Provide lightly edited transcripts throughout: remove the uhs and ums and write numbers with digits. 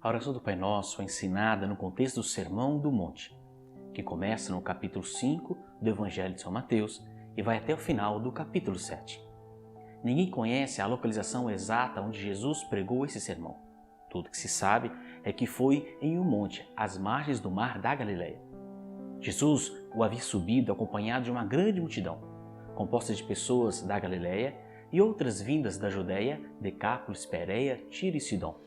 A oração do Pai Nosso é ensinada no contexto do Sermão do Monte, que começa no capítulo 5 do Evangelho de São Mateus e vai até o final do capítulo 7. Ninguém conhece a localização exata onde Jesus pregou esse sermão. Tudo que se sabe é que foi em um monte, às margens do mar da Galileia. Jesus o havia subido acompanhado de uma grande multidão, composta de pessoas da Galileia e outras vindas da Judéia, Decápolis, Pérea, Tiro e Sidom.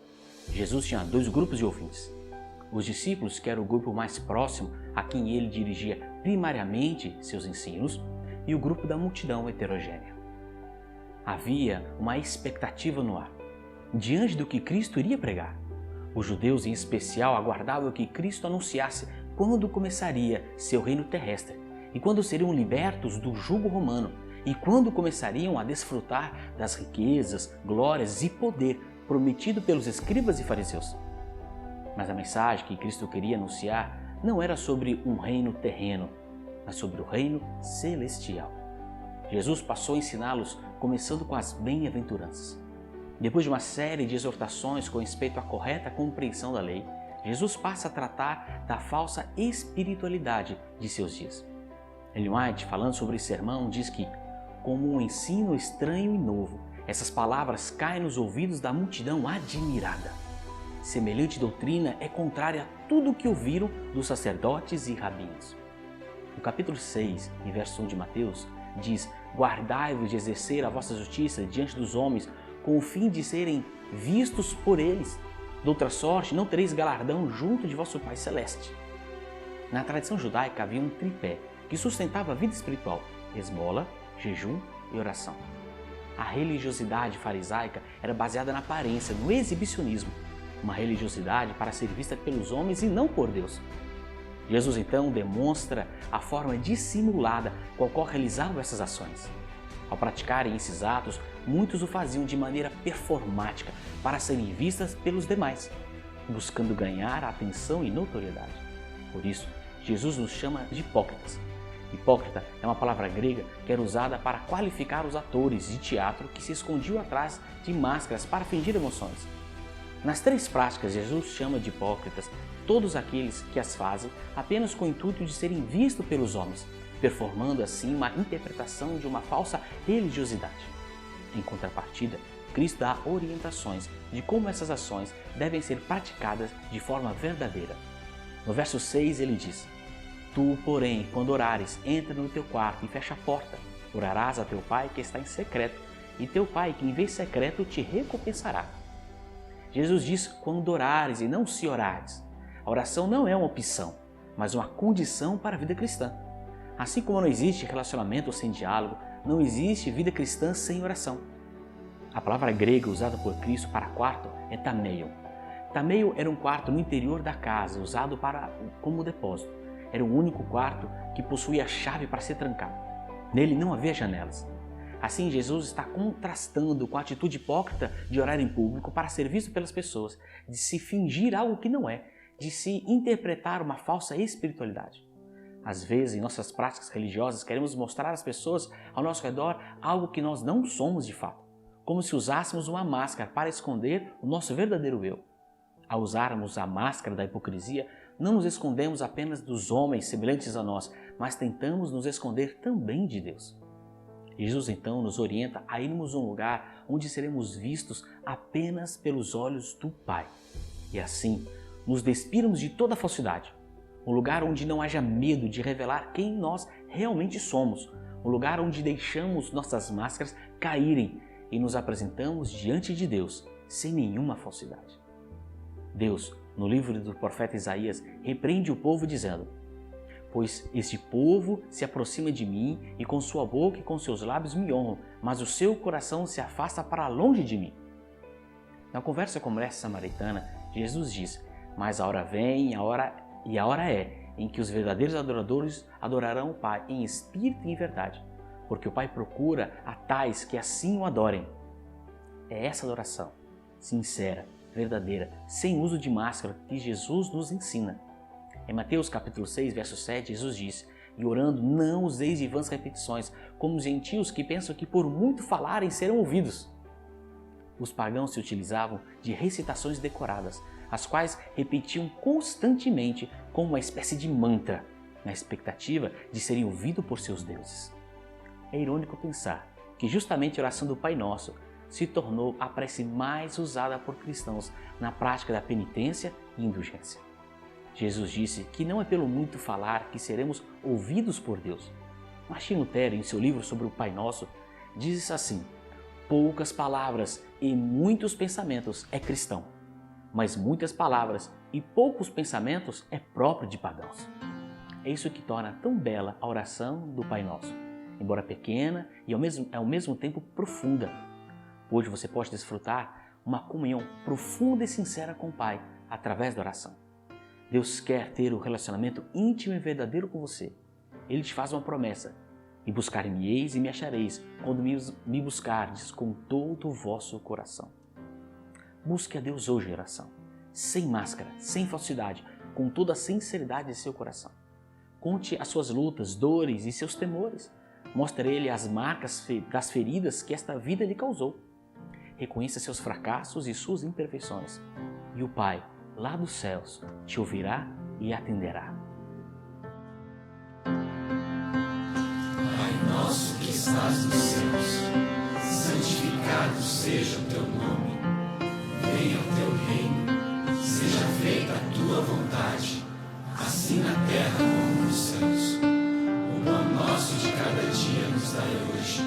Jesus tinha dois grupos de ouvintes. Os discípulos, que era o grupo mais próximo a quem ele dirigia primariamente seus ensinos, e o grupo da multidão heterogênea. Havia uma expectativa no ar, diante do que Cristo iria pregar. Os judeus, em especial, aguardavam que Cristo anunciasse quando começaria seu reino terrestre e quando seriam libertos do jugo romano e quando começariam a desfrutar das riquezas, glórias e poder prometido pelos escribas e fariseus. Mas a mensagem que Cristo queria anunciar não era sobre um reino terreno, mas sobre o reino celestial. Jesus passou a ensiná-los começando com as bem-aventuranças. Depois de uma série de exortações com respeito à correta compreensão da lei, Jesus passa a tratar da falsa espiritualidade de seus dias. Ellen White, falando sobre esse sermão, diz que, como um ensino estranho e novo, essas palavras caem nos ouvidos da multidão admirada. Semelhante doutrina é contrária a tudo o que ouviram dos sacerdotes e rabinos. No capítulo 6, em verso 1 de Mateus, diz: guardai-vos de exercer a vossa justiça diante dos homens, com o fim de serem vistos por eles. De outra sorte, não tereis galardão junto de vosso Pai Celeste. Na tradição judaica havia um tripé que sustentava a vida espiritual: esmola, jejum e oração. A religiosidade farisaica era baseada na aparência, no exibicionismo, uma religiosidade para ser vista pelos homens e não por Deus. Jesus então demonstra a forma dissimulada com a qual realizavam essas ações. Ao praticarem esses atos, muitos o faziam de maneira performática para serem vistas pelos demais, buscando ganhar atenção e notoriedade. Por isso, Jesus nos chama de hipócritas. Hipócrita é uma palavra grega que era usada para qualificar os atores de teatro que se escondiam atrás de máscaras para fingir emoções. Nas três práticas, Jesus chama de hipócritas todos aqueles que as fazem apenas com o intuito de serem vistos pelos homens, performando assim uma interpretação de uma falsa religiosidade. Em contrapartida, Cristo dá orientações de como essas ações devem ser praticadas de forma verdadeira. No verso 6 ele diz: tu, porém, quando orares, entra no teu quarto e fecha a porta. Orarás a teu Pai que está em secreto, e teu Pai que em vez secreto te recompensará. Jesus diz quando orares e não se orares. A oração não é uma opção, mas uma condição para a vida cristã. Assim como não existe relacionamento sem diálogo, não existe vida cristã sem oração. A palavra grega usada por Cristo para quarto é tameion. Tameion era um quarto no interior da casa, usado como depósito. Era o único quarto que possuía a chave para ser trancado. Nele não havia janelas. Assim, Jesus está contrastando com a atitude hipócrita de orar em público para ser visto pelas pessoas, de se fingir algo que não é, de se interpretar uma falsa espiritualidade. Às vezes, em nossas práticas religiosas, queremos mostrar às pessoas ao nosso redor algo que nós não somos de fato, como se usássemos uma máscara para esconder o nosso verdadeiro eu. Ao usarmos a máscara da hipocrisia, não nos escondemos apenas dos homens semelhantes a nós, mas tentamos nos esconder também de Deus. Jesus então nos orienta a irmos a um lugar onde seremos vistos apenas pelos olhos do Pai. E assim, nos despirmos de toda falsidade. Um lugar onde não haja medo de revelar quem nós realmente somos. Um lugar onde deixamos nossas máscaras caírem e nos apresentamos diante de Deus sem nenhuma falsidade. Deus, no livro do profeta Isaías, repreende o povo dizendo: pois este povo se aproxima de mim e com sua boca e com seus lábios me honram, mas o seu coração se afasta para longe de mim. Na conversa com a mulher samaritana, Jesus diz: mas a hora vem e a hora é em que os verdadeiros adoradores adorarão o Pai em espírito e em verdade, porque o Pai procura a tais que assim o adorem. É essa adoração, sincera, verdadeira, sem uso de máscara, que Jesus nos ensina. Em Mateus capítulo 6, verso 7, Jesus diz: e orando não useis de vãs repetições, como os gentios que pensam que por muito falarem serão ouvidos. Os pagãos se utilizavam de recitações decoradas as quais repetiam constantemente como uma espécie de mantra, na expectativa de serem ouvidos por seus deuses. É irônico pensar que justamente a oração do Pai Nosso se tornou a prece mais usada por cristãos na prática da penitência e indulgência. Jesus disse que não é pelo muito falar que seremos ouvidos por Deus. Martim Lutero, em seu livro sobre o Pai Nosso, diz assim: poucas palavras e muitos pensamentos é cristão, mas muitas palavras e poucos pensamentos é próprio de pagãos. É isso que torna tão bela a oração do Pai Nosso, embora pequena e ao mesmo tempo profunda. Hoje você pode desfrutar uma comunhão profunda e sincera com o Pai através da oração. Deus quer ter um relacionamento íntimo e verdadeiro com você. Ele te faz uma promessa: e buscar-me-eis e me achareis, quando me buscardes com todo o vosso coração. Busque a Deus hoje em oração, sem máscara, sem falsidade, com toda a sinceridade de seu coração. Conte as suas lutas, dores e seus temores. Mostre a Ele as marcas das feridas que esta vida lhe causou. Reconheça seus fracassos e suas imperfeições. E o Pai, lá dos céus, te ouvirá e atenderá. Pai nosso que estás nos céus, santificado seja o teu nome. Venha o teu reino, seja feita a tua vontade, assim na terra como nos céus. O pão nosso de cada dia nos dai hoje.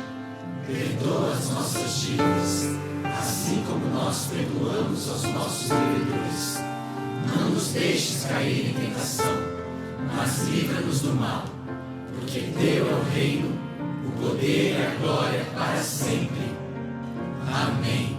Perdoa as nossas dívidas, assim como nós perdoamos aos nossos devedores. Não nos deixes cair em tentação, mas livra-nos do mal, porque teu é o reino, o poder e a glória para sempre. Amém.